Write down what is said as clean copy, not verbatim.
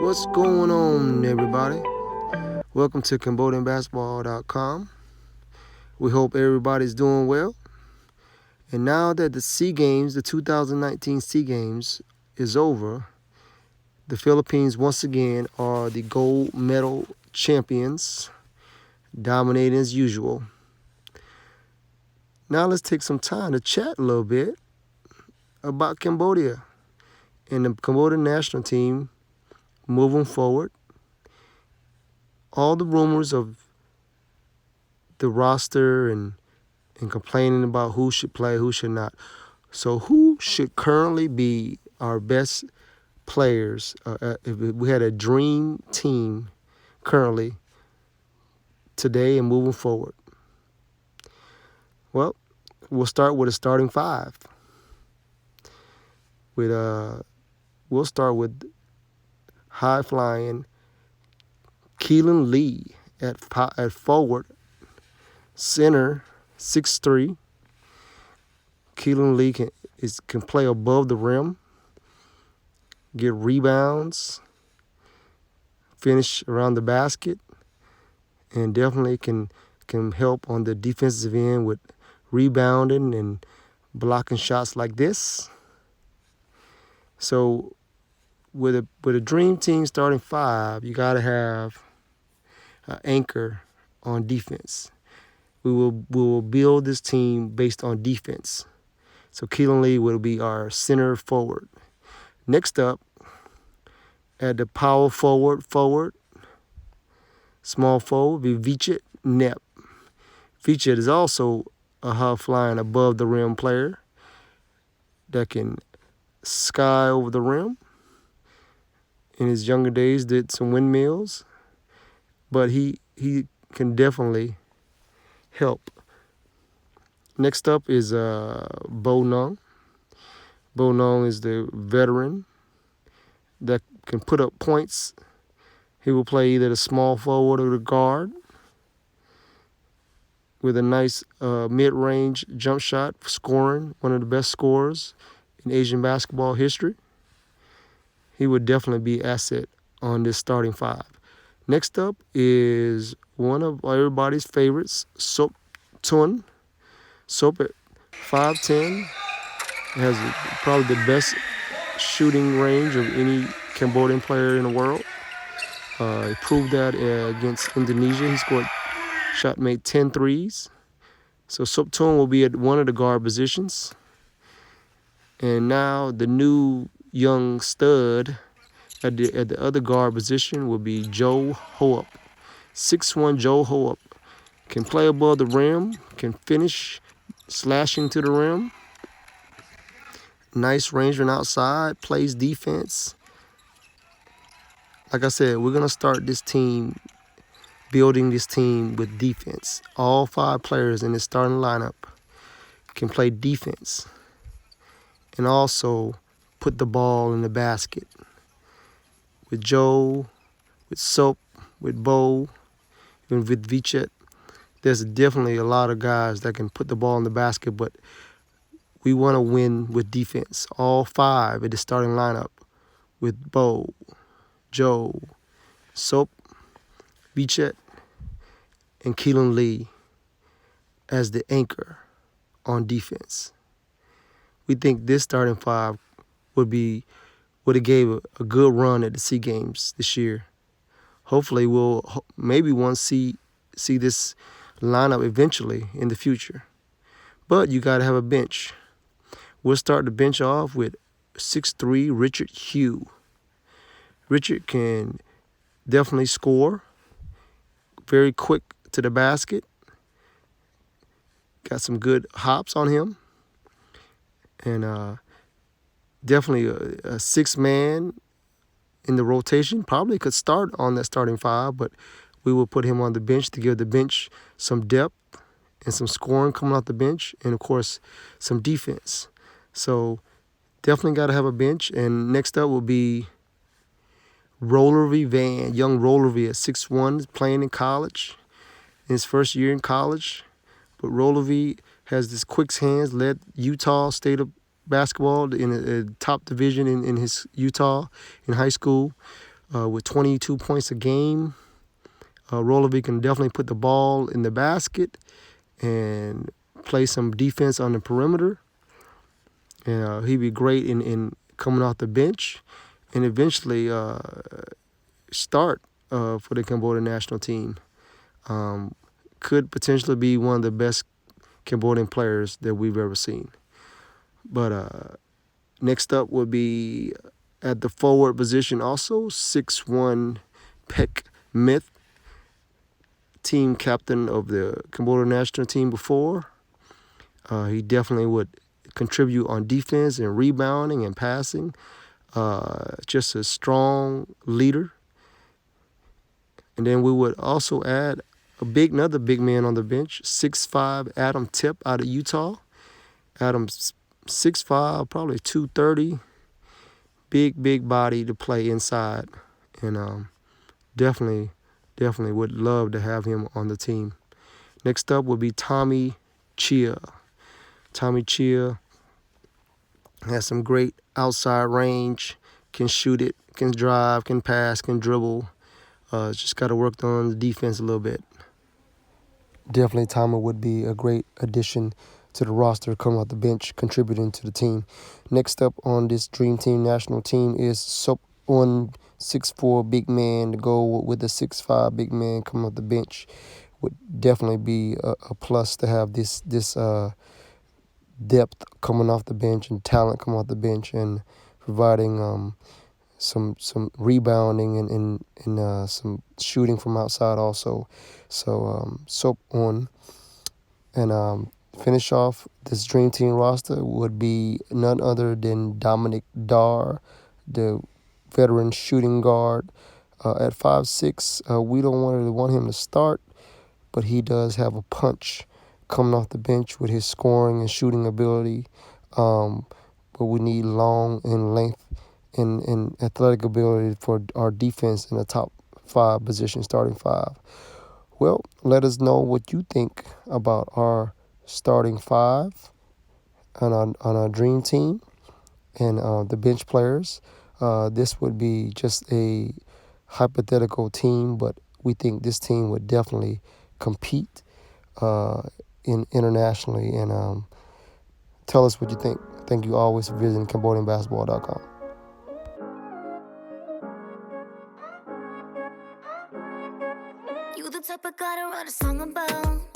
What's going on, everybody? Welcome to CambodianBasketball.com. We hope everybody's doing well. And now that the SEA Games, the 2019 SEA Games, is over, the Philippines once again are the gold medal champions, dominating as usual. Now let's take some time to chat a little bit about Cambodia and the Cambodian National Team moving forward. All the rumors of the roster and complaining about who should play, who should not. So who should currently be our best players if we had a dream team currently today and moving forward? Well, we'll start with a starting five. We'll start with high-flying Keelan Lee at forward, center, 6'3". Keelan Lee can play above the rim, get rebounds, finish around the basket, and definitely can help on the defensive end with rebounding and blocking shots like this. So with a dream team starting five, you got to have an anchor on defense. We will build this team based on defense. So Keelan Lee will be our center forward. Next up, at the power forward, small forward, will be Vichet Nep. Vichet is also a high-flying above the rim player that can sky over the rim. In his younger days, did some windmills, but he can definitely help. Next up is Bo Nung. Bo Nung is the veteran that can put up points. He will play either the small forward or the guard with a nice mid-range jump shot, scoring, one of the best scorers in Asian basketball history. He would definitely be an asset on this starting five. Next up is one of everybody's favorites, Sop Tun. Sop at 5'10", has probably the best shooting range of any Cambodian player in the world. He proved that against Indonesia. He made 10 threes. So Sop Tun will be at one of the guard positions. And now the new young stud at the other guard position will be Joe Hoop. 6'1" Joe Hoop can play above the rim, can finish slashing to the rim. Nice range from outside, plays defense. Like I said, we're going to start building this team with defense. All five players in the starting lineup can play defense and also put the ball in the basket. With Joe, with Soap, with Bo, even with Vichet, there's definitely a lot of guys that can put the ball in the basket, but we want to win with defense. All five in the starting lineup with Bo, Joe, Soap, Vichet, and Keelan Lee as the anchor on defense. We think this starting five would have gave a good run at the SEA Games this year. Hopefully we'll maybe see this lineup eventually in the future. But you got to have a bench. We'll start the bench off with 6'3" Richard Hugh. Richard can definitely score, very quick to the basket, got some good hops on him, and definitely a six-man in the rotation. Probably could start on that starting five, but we will put him on the bench to give the bench some depth and some scoring coming off the bench, and, of course, some defense. So definitely got to have a bench. And next up will be Rollervy Van, young Rollervy at 6'1", playing in college, in his first year in college. But Rollervy has this quick hands, led Utah State of basketball in a top division in his Utah in high school. with 22 points a game. Rolovic can definitely put the ball in the basket and play some defense on the perimeter. And he'd be great in coming off the bench and eventually start for the Cambodian national team. Could potentially be one of the best Cambodian players that we've ever seen. But next up would be at the forward position also, 6'1" Peck Myth, team captain of the Cambodian national team before. He definitely would contribute on defense and rebounding and passing. Just a strong leader. And then we would also add another big man on the bench, 6'5" Adam Tip out of Utah. Adam's 6'5", probably 230. Big body to play inside. And definitely would love to have him on the team. Next up would be Tommy Chia. Tommy Chia has some great outside range, can shoot it, can drive, can pass, can dribble. Just got to work on the defense a little bit. Definitely Tommy would be a great addition to the roster, coming off the bench, contributing to the team. Next up on this Dream Team national team is Sopon, 6'4" big man to go with the 6'5" big man coming off the bench. Would definitely be a plus to have this depth coming off the bench and talent coming off the bench and providing some rebounding and some shooting from outside also. So soap on. And finish off this Dream Team roster would be none other than Dominic Dar, the veteran shooting guard. At 5'6", we don't want him to start, but he does have a punch coming off the bench with his scoring and shooting ability. But we need long and length and athletic ability for our defense in the top 5 position, starting 5. Well, let us know what you think about our starting 5 on our Dream Team and the bench players. This would be just a hypothetical team, but we think this team would definitely compete internationally. And tell us what you think. Thank you always for visiting CambodianBasketball.com. You the type I gotta write a song about.